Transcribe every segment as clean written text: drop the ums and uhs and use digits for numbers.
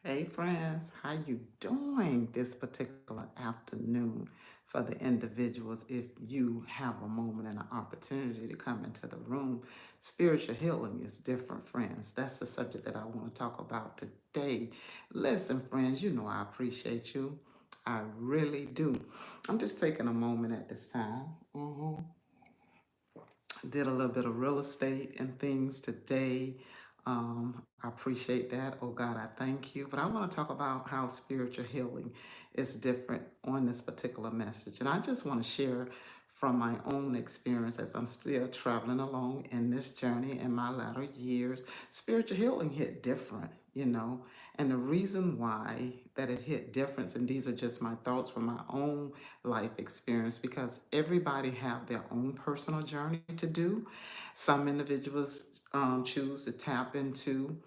Hey friends, how you doing this particular afternoon? For the individuals, if you have a moment and an opportunity to come into the room, spiritual healing is different, friends. That's the subject that I want to talk about today. Listen, friends, you know I appreciate you. I really do. I'm just taking a moment at this time. Did a little bit of real estate and things today. I appreciate that. Oh God, I thank you. But I want to talk about how spiritual healing is different on this particular message. And I just want to share from my own experience as I'm still traveling along in this journey in my latter years. Spiritual healing hit different. And the reason why that it hit different, and these are just my thoughts from my own life experience, because everybody have their own personal journey to do. Some individuals choose to tap into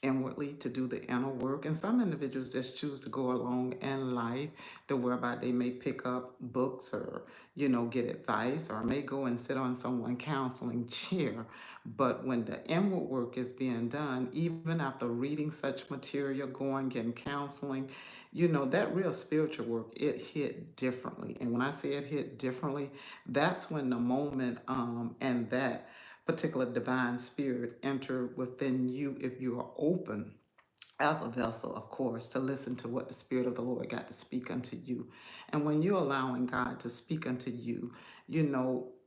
inwardly to do the inner work, and some individuals just choose to go along in life to whereby they may pick up books or get advice, or may go and sit on someone counseling chair. But when the inward work is being done, even after reading such material, going, getting counseling, that real spiritual work, it hit differently. And when I say it hit differently, that's when the moment and that particular divine spirit enter within you, if you are open as a vessel, of course, to listen to what the Spirit of the Lord got to speak unto you. And when you're allowing God to speak unto you,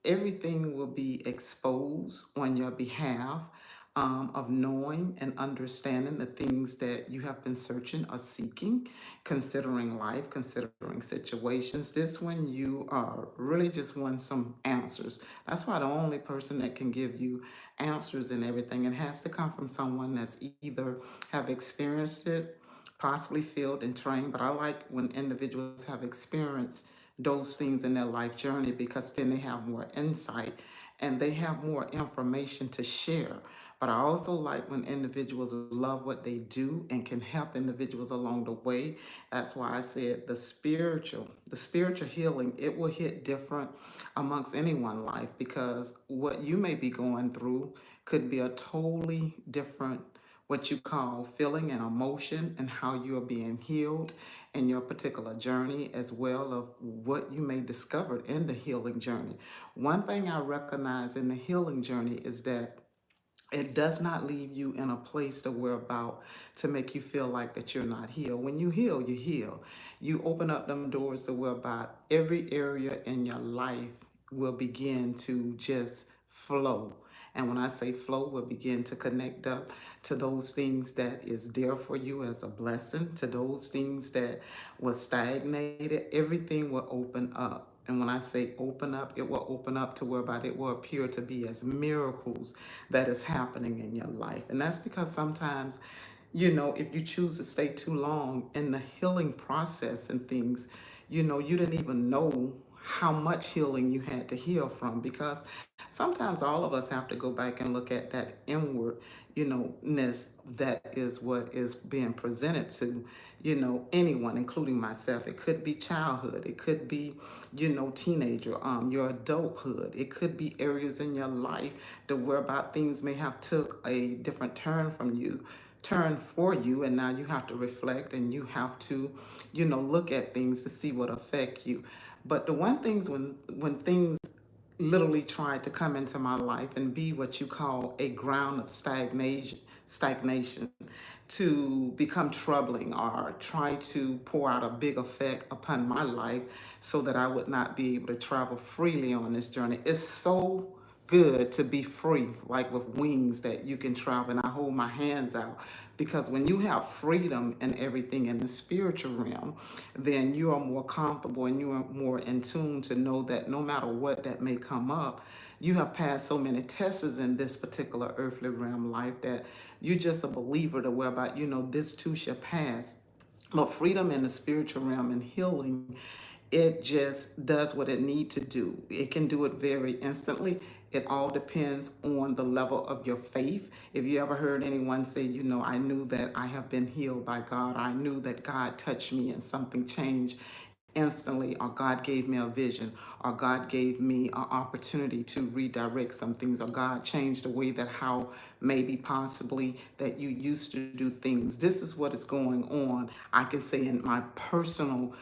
everything will be exposed on your behalf, of knowing and understanding the things that you have been searching or seeking, considering life, considering situations. This when you are really just want some answers. That's why the only person that can give you answers and everything, it has to come from someone that's either have experienced it, possibly filled and trained. But I like when individuals have experienced those things in their life journey, because then they have more insight and they have more information to share. But I also like when individuals love what they do and can help individuals along the way. That's why I said the spiritual healing, it will hit different amongst anyone's life, because what you may be going through could be a totally different, what you call feeling and emotion, and how you are being healed in your particular journey, as well of what you may discover in the healing journey. One thing I recognize in the healing journey is that it does not leave you in a place to where about to make you feel like that you're not healed. When you heal, you heal. You open up them doors to where about every area in your life will begin to just flow. And when I say flow, will begin to connect up to those things that is there for you as a blessing, to those things that was stagnated. Everything will open up. And when I say open up, it will open up to whereby it will appear to be as miracles that is happening in your life. And that's because sometimes, if you choose to stay too long in the healing process and things, you didn't even know how much healing you had to heal from, because sometimes all of us have to go back and look at that inward ness that is what is being presented to anyone, including myself. It could be childhood, it could be teenager, your adulthood. It could be areas in your life that whereby things may have took a different turn for you, and now you have to reflect and you have to look at things to see what affect you. But the one things, when things literally tried to come into my life and be what you call a ground of stagnation, to become troubling or try to pour out a big effect upon my life, so that I would not be able to travel freely on this journey. It's so good to be free, like with wings that you can travel. And I hold my hands out, because when you have freedom and everything in the spiritual realm, then you are more comfortable and you are more in tune to know that no matter what that may come up, you have passed so many tests in this particular earthly realm life, that you're just a believer to whereby this too shall pass. But freedom in the spiritual realm and healing, it just does what it need to do. It can do it very instantly. It all depends on the level of your faith. If you ever heard anyone say, I knew that I have been healed by God, I knew that God touched me and something changed instantly, or God gave me a vision, or God gave me an opportunity to redirect some things, or God changed the way that how maybe possibly that you used to do things. This is what is going on, I can say, in my personal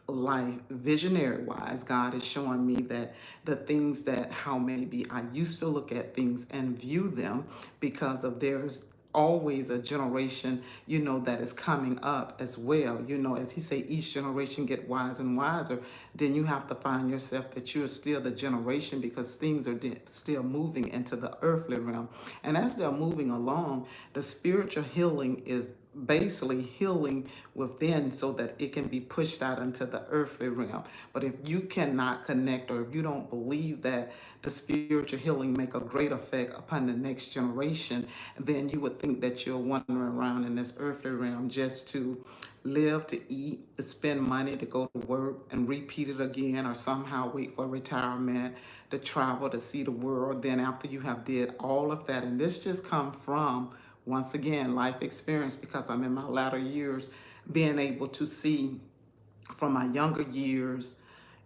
life, visionary wise. God is showing me that the things that how maybe I used to look at things and view them, because of there's always a generation, that is coming up as well. As he say, each generation get wiser and wiser. Then you have to find yourself that you're still the generation, because things are still moving into the earthly realm. And as they're moving along, the spiritual healing is basically healing within, so that it can be pushed out into the earthly realm. But if you cannot connect, or if you don't believe that the spiritual healing make a great effect upon the next generation, then you would think that you're wandering around in this earthly realm just to live, to eat, to spend money, to go to work and repeat it again, or somehow wait for retirement, to travel, to see the world. Then after you have did all of that, and this just come from, once again, life experience, because I'm in my latter years, being able to see from my younger years,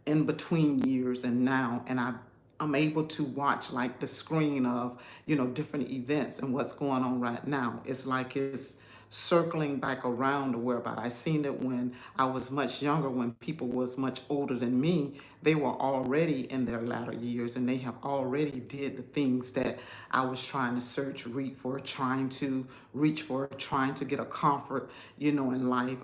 in between years, and now, and I'm able to watch like the screen of, different events and what's going on right now. It's like it's circling back around to where about I seen it when I was much younger, when people was much older than me. They were already in their latter years, and they have already did the things that I was trying to search, reach for, trying to reach for, trying to get a comfort, in life,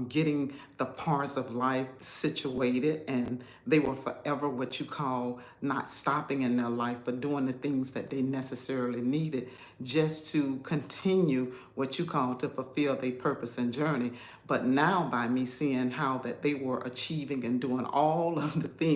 getting the parts of life situated. And they were forever what you call not stopping in their life, but doing the things that they necessarily needed just to continue what you call to fulfill their purpose and journey. But now, by me seeing how that they were achieving and doing all of the things,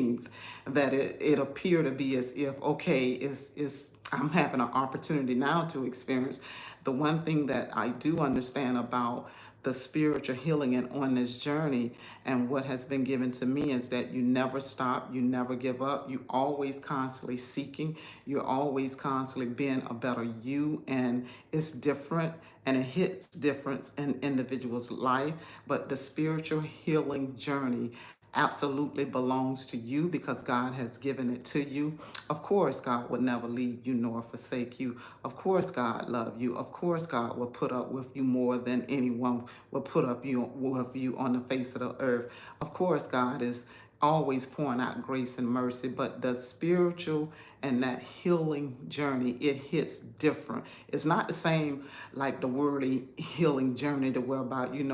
that it appeared to be as if, okay, it's I'm having an opportunity now to experience. The one thing that I do understand about the spiritual healing and on this journey, and what has been given to me, is that you never stop, you never give up, you always constantly seeking, you're always constantly being a better you. And it's different, and it hits difference in individuals' life. But the spiritual healing journey absolutely belongs to you, because God has given it to you. Of course, God would never leave you nor forsake you. Of course, God love you. Of course, God will put up with you more than anyone will put up with you on the face of the earth. Of course, God is always pouring out grace and mercy, but the spiritual and that healing journey, it hits different. It's not the same like the worldly healing journey, to where about, you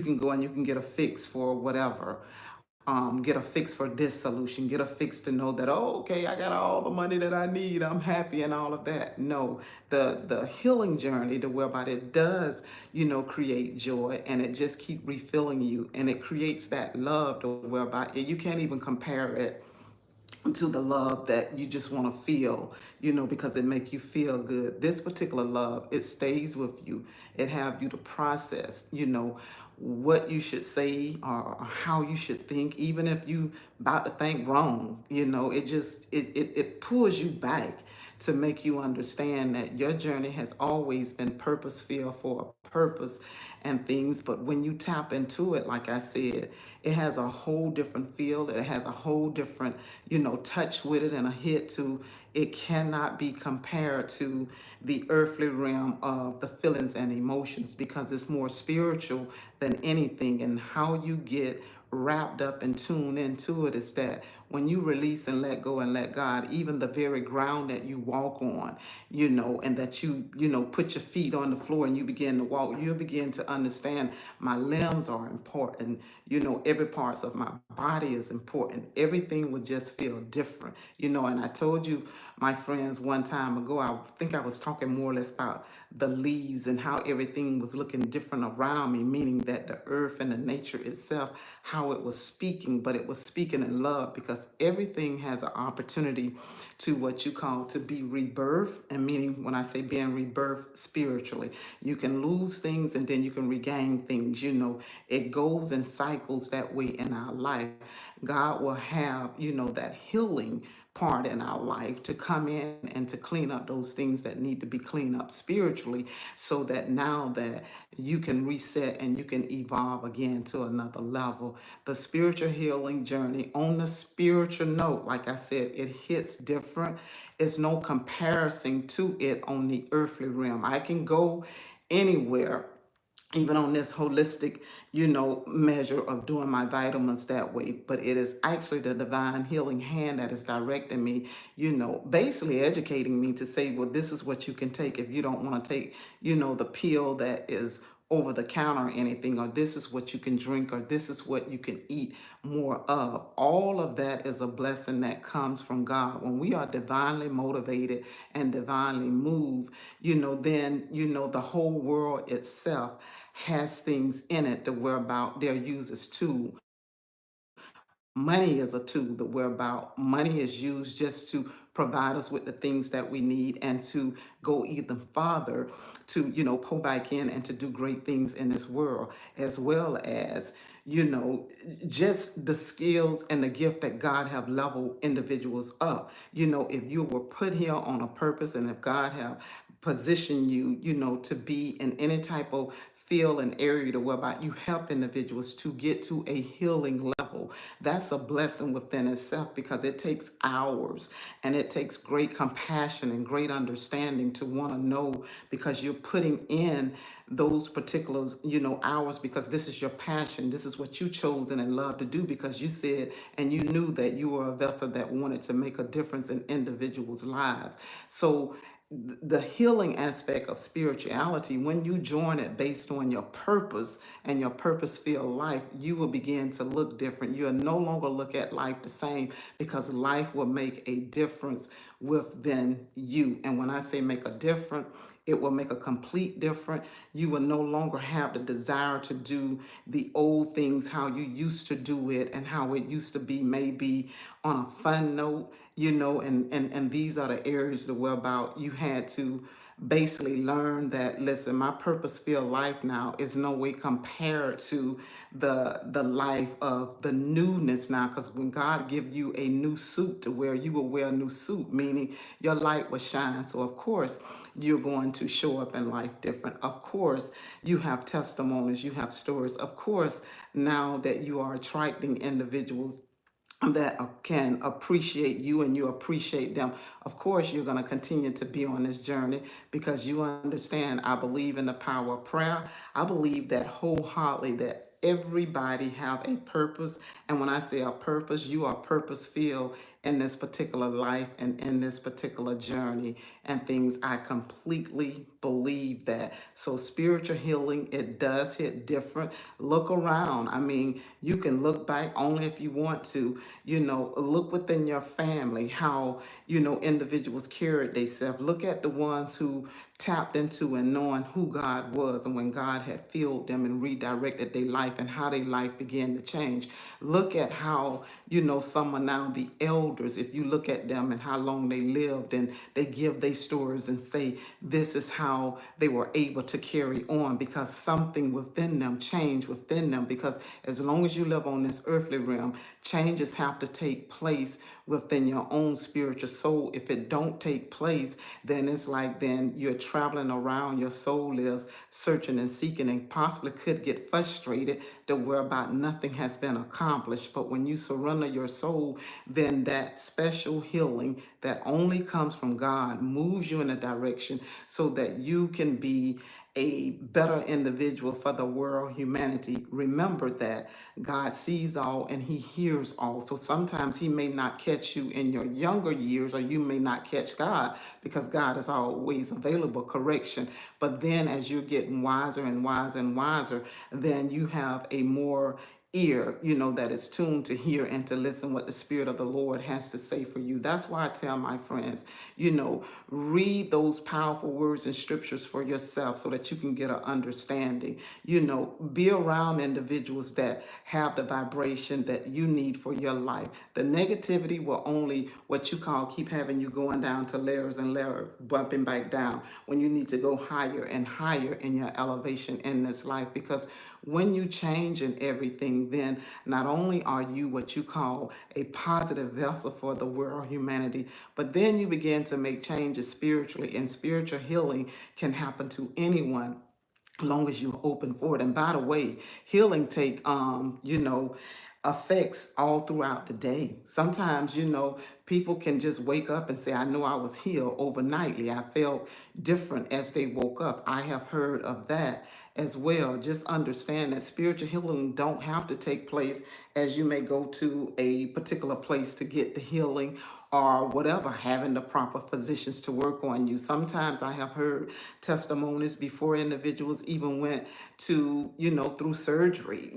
can go and you can get a fix for whatever. Get a fix for this solution, get a fix to know that, oh, okay, I got all the money that I need, I'm happy and all of that. No, the healing journey, to whereby it does, create joy, and it just keep refilling you, and it creates that love to whereby you can't even compare it to the love that you just want to feel, because it make you feel good. This particular love, it stays with you. It have you to process, what you should say, or how you should think, even if you about to think wrong. It just it pulls you back to make you understand that your journey has always been purpose filled for a purpose and things. But when you tap into it, like I said, it has a whole different feel. It has a whole different, touch with it, and a hit to it. Cannot be compared to the earthly realm of the feelings and emotions, because it's more spiritual than anything. And how you get wrapped up and tuned into it is that when you release and let go and let God, even the very ground that you walk on, and that put your feet on the floor and you begin to walk, you begin to understand my limbs are important. Every parts of my body is important. Everything would just feel different. And I told you, my friends, one time ago, I think I was talking more or less about the leaves and how everything was looking different around me, meaning that the earth and the nature itself, how it was speaking, but it was speaking in love, because everything has an opportunity to what you call to be rebirth. And meaning, when I say being rebirthed spiritually, you can lose things and then you can regain things. It goes in cycles that way in our life. God will have, that healing part in our life to come in and to clean up those things that need to be cleaned up spiritually, so that now that you can reset and you can evolve again to another level. The spiritual healing journey on the spiritual note, like I said, it hits different. It's no comparison to it on the earthly realm. I can go anywhere, even on this holistic, measure of doing my vitamins that way. But it is actually the divine healing hand that is directing me, basically educating me to say, well, this is what you can take if you don't want to take, the pill that is over the counter or anything, or this is what you can drink, or this is what you can eat more of. All of that is a blessing that comes from God. When we are divinely motivated and divinely moved, then, the whole world itself has things in it that we're about their users too. Money is a tool that we're about. Money is used just to provide us with the things that we need and to go even farther to, pull back in and to do great things in this world, as well as, just the skills and the gift that God have leveled individuals up. If you were put here on a purpose, and if God have positioned you, to be in any type of field and area to whereby you help individuals to get to a healing level, that's a blessing within itself, because it takes hours and it takes great compassion and great understanding to want to know, because you're putting in those particular, hours, because this is your passion. This is what you chosen and love to do, because you said and you knew that you were a vessel that wanted to make a difference in individuals' lives. So the healing aspect of spirituality, when you join it based on your purpose and your purpose filled life, you will begin to look different. You'll no longer look at life the same, because life will make a difference within you. And when I say make a difference, it will make a complete difference. You will no longer have the desire to do the old things how you used to do it and how it used to be, maybe on a fun note, and these are the areas that were about you had to basically learn that, listen, my purpose filled life now is no way compared to the life of the newness now. Because when God give you a new suit to wear, you will wear a new suit, meaning your light will shine. So of course you're going to show up in life different. Of course you have testimonies, you have stories. Of course, now that you are attracting individuals that can appreciate you and you appreciate them, of course you're going to continue to be on this journey, because you understand, I believe in the power of prayer. I believe that wholeheartedly, that everybody have a purpose. And when I say a purpose, you are purpose filled in this particular life and in this particular journey and things. I completely believe that. So spiritual healing, it does hit different. Look around. I mean, you can look back only if you want to, look within your family, how, individuals carried themselves. Look at the ones who tapped into and knowing who God was, and when God had filled them and redirected their life, and how their life began to change. Look at how, some are now the elders. If you look at them and how long they lived, and they give their stories and say this is how they were able to carry on, because something within them changed within them. Because as long as you live on this earthly realm, changes have to take place within your own spiritual soul. If it don't take place, then it's like, then you're traveling around, your soul is searching and seeking, and possibly could get frustrated to where about nothing has been accomplished. But when you surrender your soul, then that special healing that only comes from God moves you in a direction so that you can be a better individual for the world, humanity. Remember that God sees all and he hears all. So sometimes he may not catch you in your younger years, or you may not catch God, because God is always available, correction. But then as you're getting wiser and wiser and wiser, then you have a more ear, that is tuned to hear and to listen what the Spirit of the Lord has to say for you. That's why I tell my friends, read those powerful words and scriptures for yourself so that you can get an understanding. Be around individuals that have the vibration that you need for your life. The negativity will only, what you call, keep having you going down to layers and layers, bumping back down, when you need to go higher and higher in your elevation in this life. Because when you change in everything, healing, then not only are you what you call a positive vessel for the world, humanity, but then you begin to make changes spiritually, and spiritual healing can happen to anyone long as you're open for it. And by the way, healing take affects all throughout the day. Sometimes, people can just wake up and say, I know I was healed overnightly. I felt different as they woke up. I have heard of that as well. Just understand that spiritual healing don't have to take place as you may go to a particular place to get the healing or whatever, having the proper physicians to work on you. Sometimes I have heard testimonies before individuals even went to, through surgery,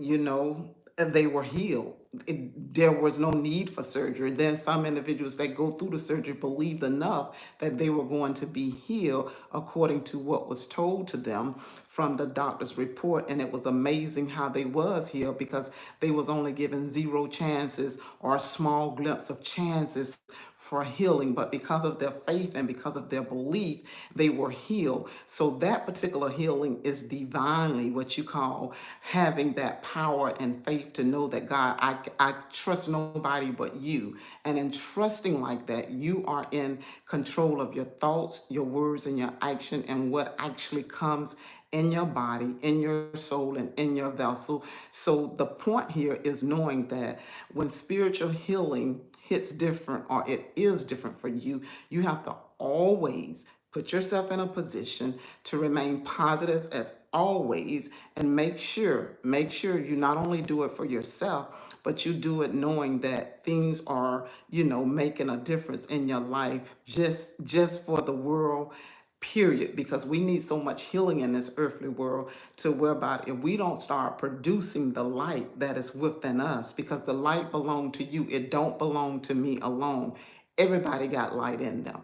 they were healed. There was no need for surgery. Then some individuals that go through the surgery believed enough that they were going to be healed according to what was told to them from the doctor's report. And it was amazing how they was healed because they was only given zero chances or a small glimpse of chances for healing. But because of their faith and because of their belief, they were healed. So that particular healing is divinely what you call having that power and faith to know that God, I trust nobody but you. And in trusting like that, you are in control of your thoughts, your words, and your action, and what actually comes in your body, in your soul, and in your vessel. So the point here is knowing that when spiritual healing hits different or it is different for you, you have to always put yourself in a position to remain positive as always, and make sure you not only do it for yourself, but you do it knowing that things are, making a difference in your life just for the world, period, because we need so much healing in this earthly world to whereby if we don't start producing the light that is within us, because the light belong to you, it don't belong to me alone. Everybody got light in them.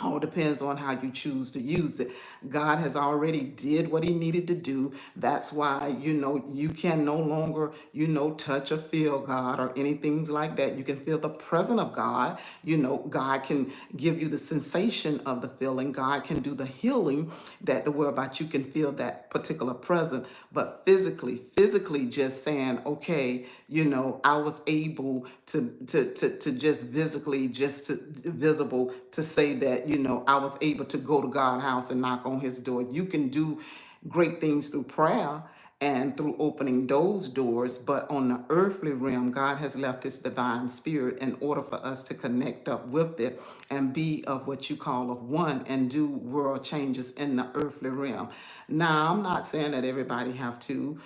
All depends on how you choose to use it. God has already did what he needed to do. That's why, you can no longer, touch or feel God or anything like that. You can feel the presence of God. God can give you the sensation of the feeling. God can do the healing that the word about you can feel that particular presence. But physically just saying, okay, I was able to just physically, just to visible to say that, I was able to go to God's house and knock on his door. You can do great things through prayer and through opening those doors, but on the earthly realm, God has left his divine spirit in order for us to connect up with it and be of what you call of one and do world changes in the earthly realm. Now, I'm not saying that everybody have to,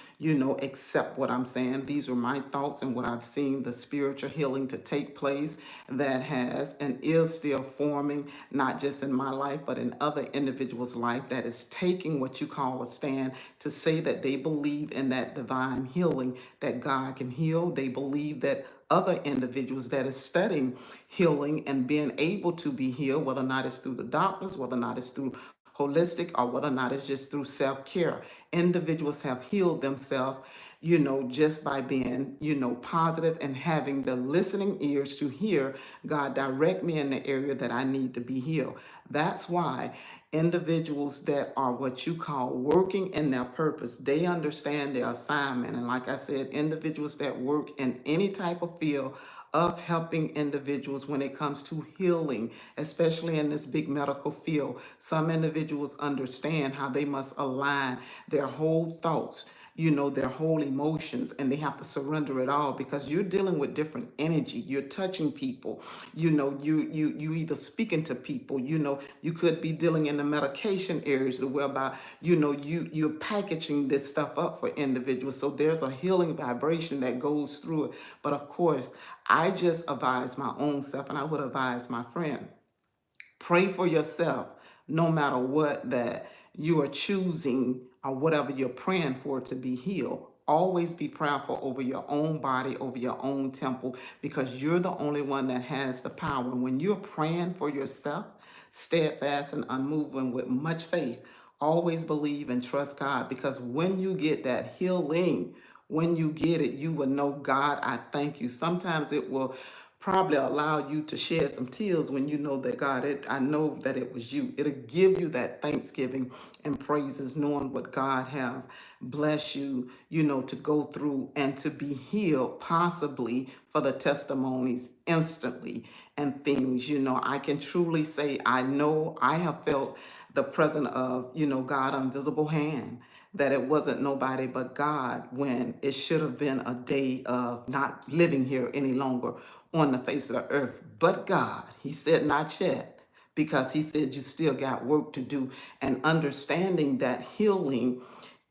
accept what I'm saying. These are my thoughts and what I've seen the spiritual healing to take place that has and is still forming, not just in my life, but in other individuals' life, that is taking what you call a stand to say that they believe in that divine healing, that God can heal. They believe that other individuals that is studying healing and being able to be healed, whether or not it's through the doctors, whether or not it's through holistic, or whether or not it's just through self-care. Individuals have healed themselves, just by being, positive and having the listening ears to hear God direct me in the area that I need to be healed. That's why individuals that are what you call working in their purpose, they understand their assignment. And like I said, individuals that work in any type of field of helping individuals when it comes to healing, especially in this big medical field. Some individuals understand how they must align their whole thoughts, their whole emotions, and they have to surrender it all because you're dealing with different energy. You're touching people, you either speaking to people, you could be dealing in the medication areas whereby, you're packaging this stuff up for individuals. So there's a healing vibration that goes through it. But of course, I just advise my own self, and I would advise my friend, pray for yourself no matter what that you are choosing or whatever you're praying for to be healed. Always be prayerful over your own body, over your own temple, because you're the only one that has the power. When you're praying for yourself, steadfast and unmoving with much faith, always believe and trust God, because when you get that healing, when you get it, you will know, God, I thank you. Sometimes it will probably allow you to shed some tears when you know that God, I know that it was you. It'll give you that thanksgiving and praises, knowing what God have blessed you, to go through and to be healed, possibly for the testimonies instantly and things. I can truly say I know I have felt the presence of, God, invisible hand, that it wasn't nobody but God when it should have been a day of not living here any longer on the face of the earth. But God, he said, not yet, because he said you still got work to do. And understanding that healing,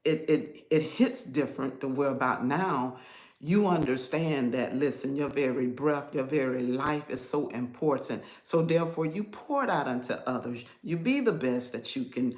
it hits different to where about now you understand that, listen, your very breath, your very life is so important. So therefore you pour it out unto others. You be the best that you can,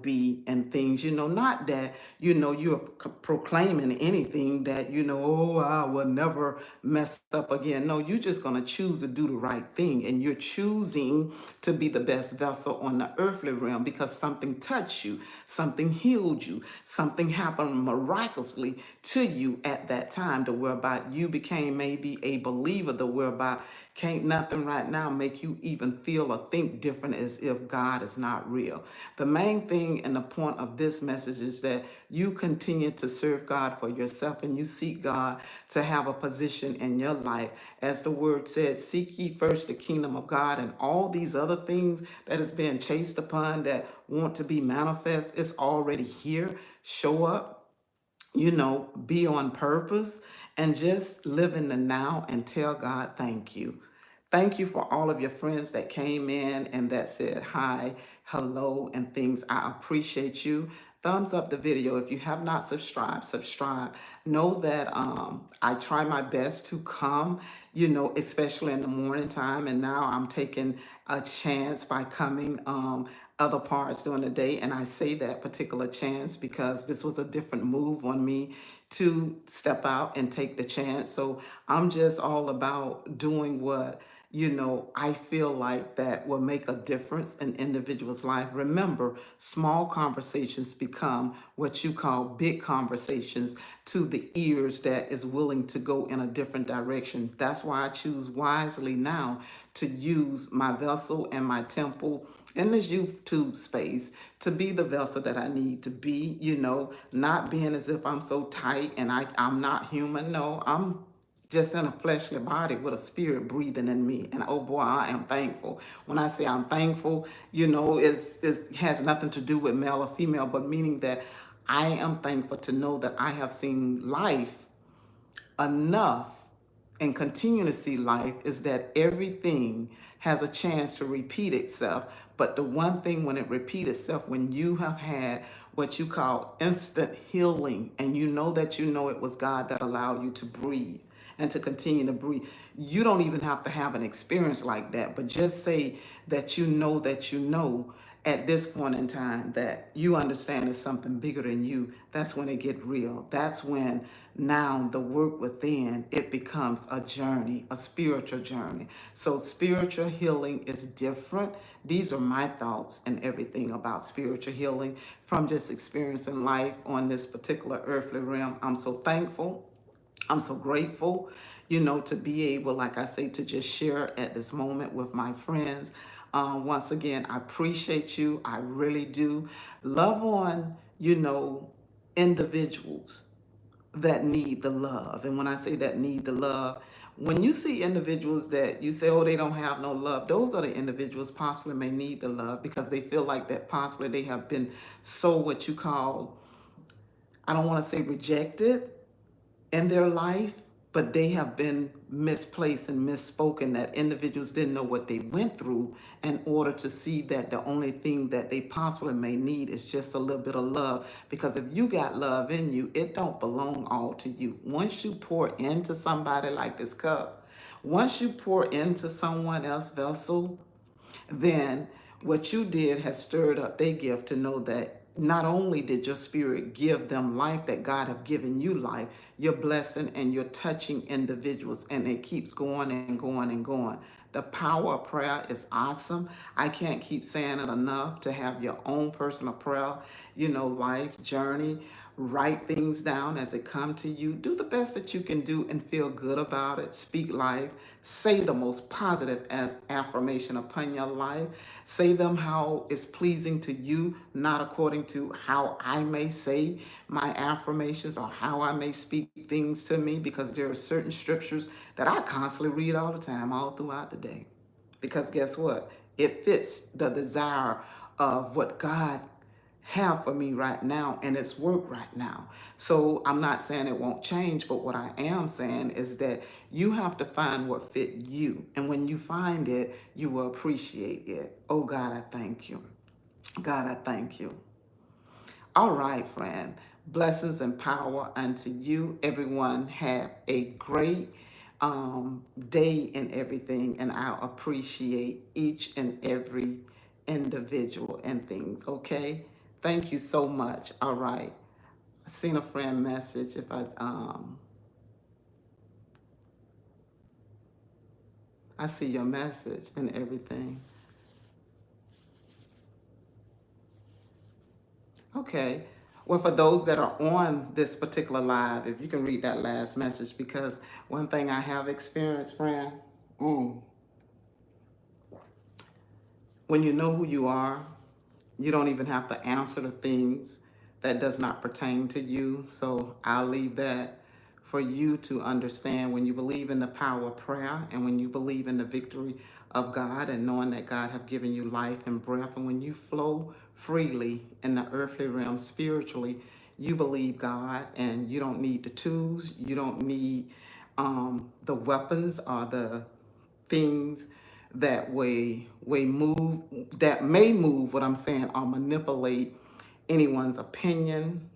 be, and things, not that, you're proclaiming anything that, oh, I will never mess up again. No, you're just going to choose to do the right thing. And you're choosing to be the best vessel on the earthly realm because something touched you, something healed you, something happened miraculously to you at that time, to whereby you became maybe a believer, to whereby can't nothing right now make you even feel or think different as if God is not real. The main thing and the point of this message is that you continue to serve God for yourself and you seek God to have a position in your life. As the word said, seek ye first the kingdom of God, and all these other things that is being chased upon that want to be manifest, it's already here. Show up, be on purpose, and just live in the now and tell God thank you. Thank you for all of your friends that came in and that said hi, hello, and things. I appreciate you. Thumbs up the video. If you have not subscribed, subscribe. Know that I try my best to come, especially in the morning time. And now I'm taking a chance by coming other parts during the day. And I say that particular chance because this was a different move on me to step out and take the chance. So I'm just all about doing what I feel like that will make a difference in individuals' life. Remember, small conversations become what you call big conversations to the ears that is willing to go in a different direction. That's why I choose wisely now to use my vessel and my temple in this YouTube space to be the vessel that I need to be, not being as if I'm so tight and I'm not human. No, I'm just in a fleshly body with a spirit breathing in me. And oh boy, I am thankful. When I say I'm thankful, it has nothing to do with male or female, but meaning that I am thankful to know that I have seen life enough and continue to see life is that everything has a chance to repeat itself. But the one thing when it repeats itself, when you have had what you call instant healing, and that it was God that allowed you to breathe and to continue to breathe, you don't even have to have an experience like that, but just say that you know at this point in time that you understand it's something bigger than you. That's when it get real. That's when now the work within it becomes a journey, a spiritual journey. So spiritual healing is different. These are my thoughts and everything about spiritual healing from just experiencing life on this particular earthly realm. I'm so thankful. I'm so grateful, to be able, like I say, to just share at this moment with my friends. Once again, I appreciate you. I really do. Love on, individuals that need the love. And when I say that need the love, when you see individuals that you say, oh, they don't have no love, those are the individuals possibly may need the love because they feel like that possibly they have been so what you call, I don't want to say rejected, in their life, but they have been misplaced and misspoken, that individuals didn't know what they went through in order to see that the only thing that they possibly may need is just a little bit of love. Because if you got love in you, it don't belong all to you. Once you pour into somebody like this cup, once you pour into someone else's vessel, then what you did has stirred up their gift to know that not only did your spirit give them life, that God have given you life, you're blessing and you're touching individuals, and it keeps going and going and going. The power of prayer is awesome. I can't keep saying it enough, to have your own personal prayer, life journey. Write things down as they come to you. Do the best that you can do and feel good about it. Speak life. Say the most positive as affirmation upon your life. Say them how it's pleasing to you, not according to how I may say my affirmations or how I may speak things to me, because there are certain scriptures that I constantly read all the time, all throughout the day. Because guess what? It fits the desire of what God have for me right now, and it's work right now. So I'm not saying it won't change, but what I am saying is that you have to find what fit you. And when you find it, you will appreciate it. Oh God, I thank you. God, I thank you. All right, friend. Blessings and power unto you. Everyone have a great day and everything, and I appreciate each and every individual and things. Okay, thank you so much. All right, I seen a friend message. If I see your message and everything. Okay. Well, for those that are on this particular live, if you can read that last message, because one thing I have experienced, friend, mm, when you know who you are, you don't even have to answer the things that does not pertain to you. So I'll leave that for you to understand. When you believe in the power of prayer, and when you believe in the victory of God, and knowing that God have given you life and breath, and when you flow freely in the earthly realm spiritually, you believe God, and you don't need the tools, you don't need the weapons or the things that way move that may move, what I'm saying, or manipulate anyone's opinion,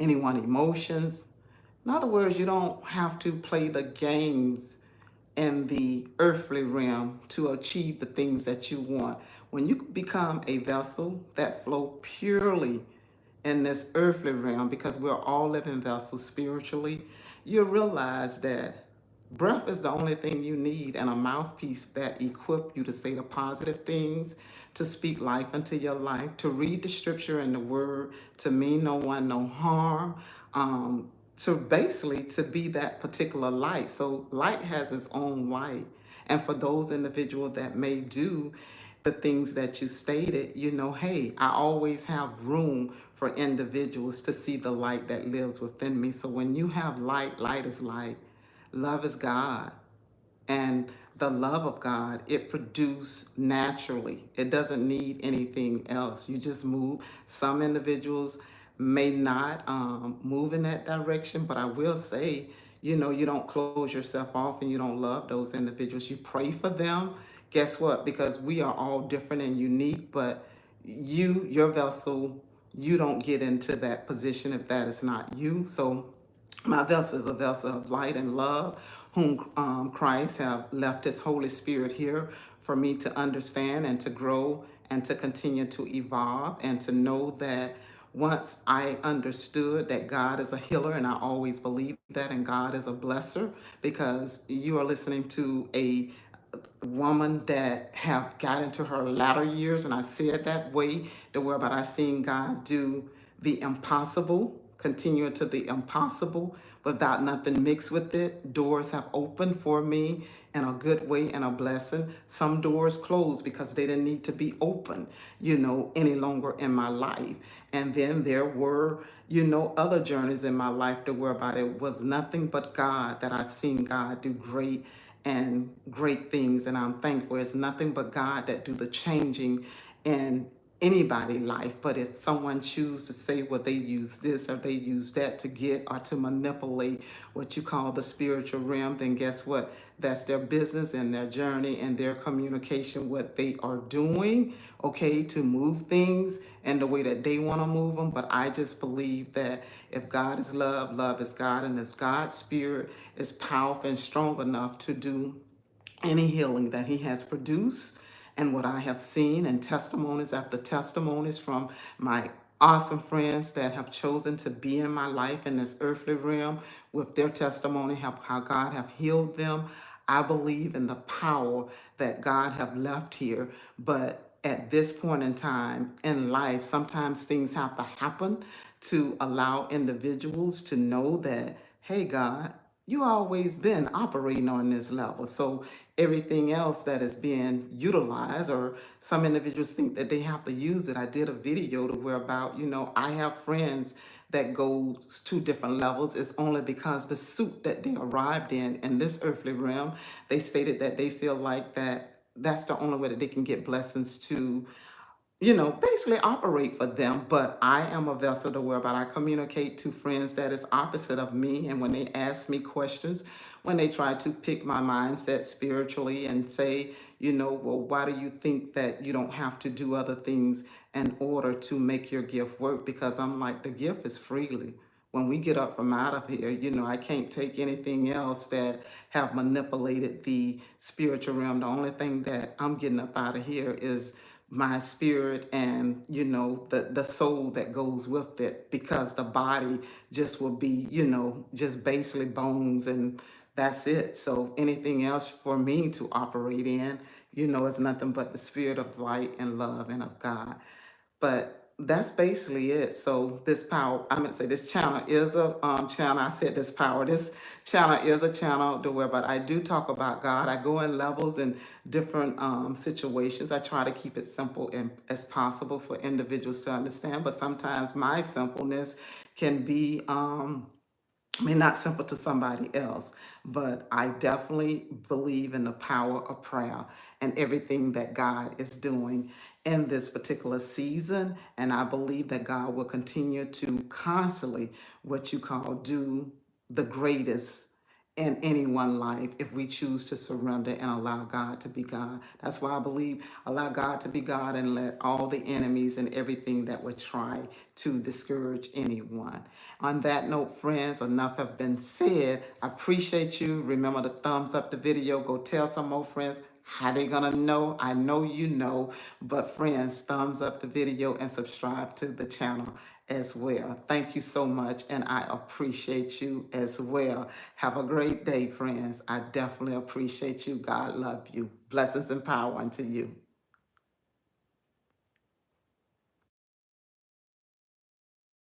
anyone's emotions. In other words, you don't have to play the games in the earthly realm to achieve the things that you want. When you become a vessel that flow purely in this earthly realm, because we're all living vessels spiritually, you realize that breath is the only thing you need, and a mouthpiece that equip you to say the positive things, to speak life into your life, to read the scripture and the word, to mean no one no harm, to basically to be that particular light. So light has its own light. And for those individuals that may do the things that you stated, hey, I always have room for individuals to see the light that lives within me. So when you have light, light is light. Love is God. And the love of God, it produces naturally. It doesn't need anything else. You just move. Some individuals may not move in that direction, but I will say, you don't close yourself off and you don't love those individuals. You pray for them. Guess what? Because we are all different and unique, but your vessel, you don't get into that position if that is not you. So my vessel is a vessel of light and love, whom Christ have left his Holy Spirit here for me to understand and to grow and to continue to evolve, and to know that once I understood that God is a healer, and I always believe that, and God is a blesser, because you are listening to a woman that have got into her latter years, and I say it that way, the word about I seen God do the impossible, continue to the impossible without nothing mixed with it. Doors have opened for me in a good way and a blessing. Some doors closed because they didn't need to be open, any longer in my life. And then there were, other journeys in my life that were about it was nothing but God, that I've seen God do great things, and I'm thankful. It's nothing but God that do the changing in anybody's life. But if someone choose to say, well, they use this or they use that to get or to manipulate what you call the spiritual realm, then guess what? That's their business and their journey and their communication, what they are doing, okay, to move things and the way that they want to move them. But I just believe that if God is love, love is God, and if God's spirit is powerful and strong enough to do any healing that he has produced, and what I have seen, and testimonies after testimonies from my awesome friends that have chosen to be in my life in this earthly realm with their testimony, how God have healed them. I believe in the power that God have left here. But at this point in time in life, sometimes things have to happen to allow individuals to know that, hey, God, you always been operating on this level. So everything else that is being utilized, or some individuals think that they have to use it. I did a video to where about, I have friends that goes to different levels. It's only because the suit that they arrived in this earthly realm, they stated that they feel like that's the only way that they can get blessings to, basically operate for them. But I am a vessel to where about I communicate to friends that is opposite of me. And when they ask me questions, when they try to pick my mindset spiritually and say, well, why do you think that you don't have to do other things in order to make your gift work? Because I'm like, the gift is freely. When we get up from out of here, I can't take anything else that have manipulated the spiritual realm. The only thing that I'm getting up out of here is my spirit and the soul that goes with it, because the body just will be just basically bones, and that's it. So anything else for me to operate in is nothing but the spirit of light and love and of God. But that's basically it. So this power, I'm gonna say this channel is a channel. I said this power. This channel is a channel to where, but I do talk about God. I go in levels and different situations. I try to keep it simple and as possible for individuals to understand. But sometimes my simpleness can be not simple to somebody else, but I definitely believe in the power of prayer and everything that God is doing in this particular season. And I believe that God will continue to constantly, what you call, do the greatest in anyone's life if we choose to surrender and allow God to be God. That's why I believe allow God to be God and let all the enemies and everything that would try to discourage anyone. On that note, friends, enough have been said. I appreciate you. Remember to thumbs up the video. Go tell some more friends. How they gonna know? I know you know, but friends, thumbs up the video and subscribe to the channel as well. Thank you so much, and I appreciate you as well. Have a great day, friends. I definitely appreciate you. God love you. Blessings and power unto you.